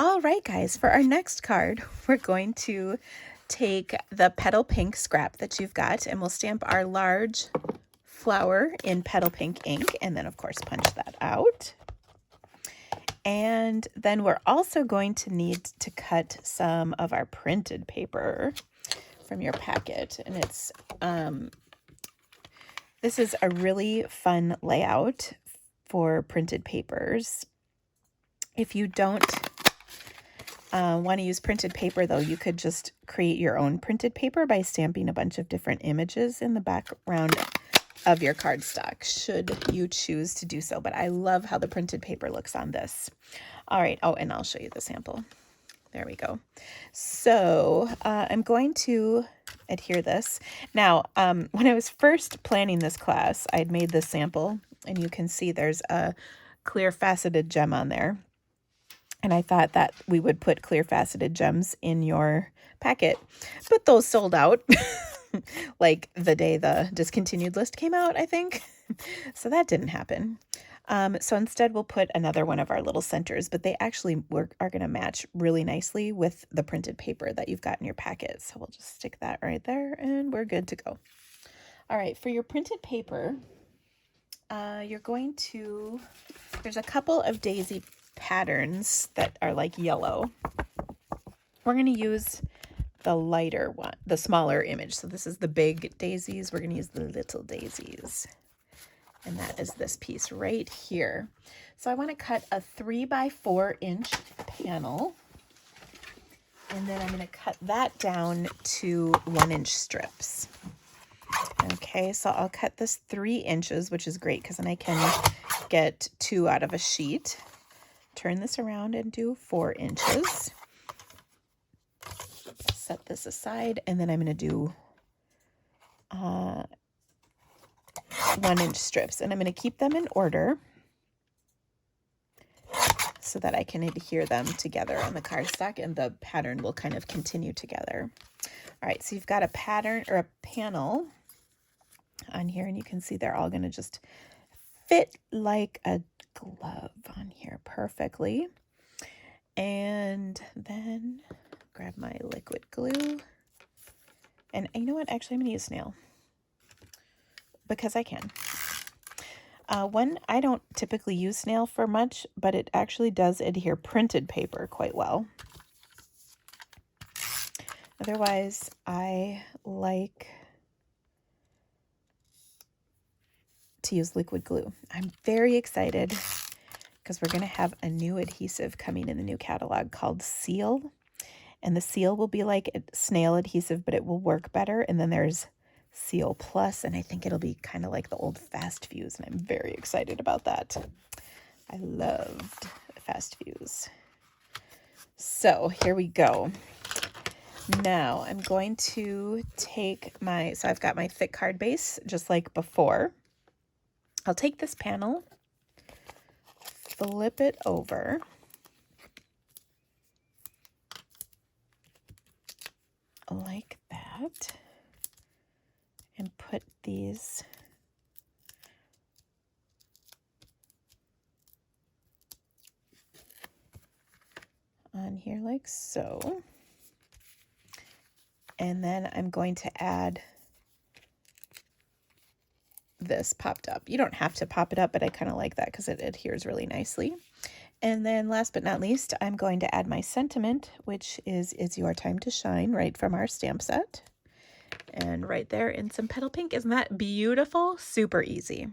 All right, guys, for our next card, we're going to take the Petal Pink scrap that you've got, and we'll stamp our large flower in Petal Pink ink, and then, of course, punch that out. And then we're also going to need to cut some of our printed paper from your packet. And it's this is a really fun layout for printed papers. If you don't want to use printed paper, though, you could just create your own printed paper by stamping a bunch of different images in the background of your cardstock, should you choose to do so. But I love how the printed paper looks on this. All right. Oh, and I'll show you the sample. There we go. So I'm going to adhere this. Now, when I was first planning this class, I'd made this sample, and you can see there's a clear faceted gem on there. And I thought that we would put clear faceted gems in your packet, but those sold out like the day the discontinued list came out, I think. So that didn't happen. So instead we'll put another one of our little centers, but they actually are going to match really nicely with the printed paper that you've got in your packet. So we'll just stick that right there and we're good to go. All right, for your printed paper, you're going to, there's a couple of daisy patterns that are like yellow. We're going to use the lighter one, the smaller image. So this is the big daisies. We're going to use the little daisies. And that is this piece right here. So I want to cut a 3x4 inch panel. And then I'm going to cut that down to 1-inch strips. Okay, so I'll cut this 3 inches, which is great because then I can get 2 out of a sheet. Turn this around and do 4 inches. Set this aside, and then I'm going to do 1-inch strips, and I'm going to keep them in order so that I can adhere them together on the cardstock, and the pattern will kind of continue together. All right, so you've got a pattern or a panel on here, and you can see they're all going to just fit like a glove on here perfectly. And then grab my liquid glue, and you know what, actually I'm going to use snail because I can. One, I don't typically use snail for much, but it actually does adhere printed paper quite well. Otherwise, I like to use liquid glue. I'm very excited because we're going to have a new adhesive coming in the new catalog called Seal. And the Seal will be like a snail adhesive, but it will work better. And then there's Seal Plus, and I think it'll be kind of like the old Fast Fuse, and I'm very excited about that. I loved Fast Fuse. So here we go. Now I'm going to take so I've got my thick card base just like before. I'll take this panel, flip it over, like that, and put these on here like so. And then I'm going to add this popped up. You don't have to pop it up, but I kind of like that because it adheres really nicely. And then last but not least, I'm going to add my sentiment, which is Your Time to Shine, right from our stamp set. And right there in some Petal Pink. Isn't that beautiful? Super easy.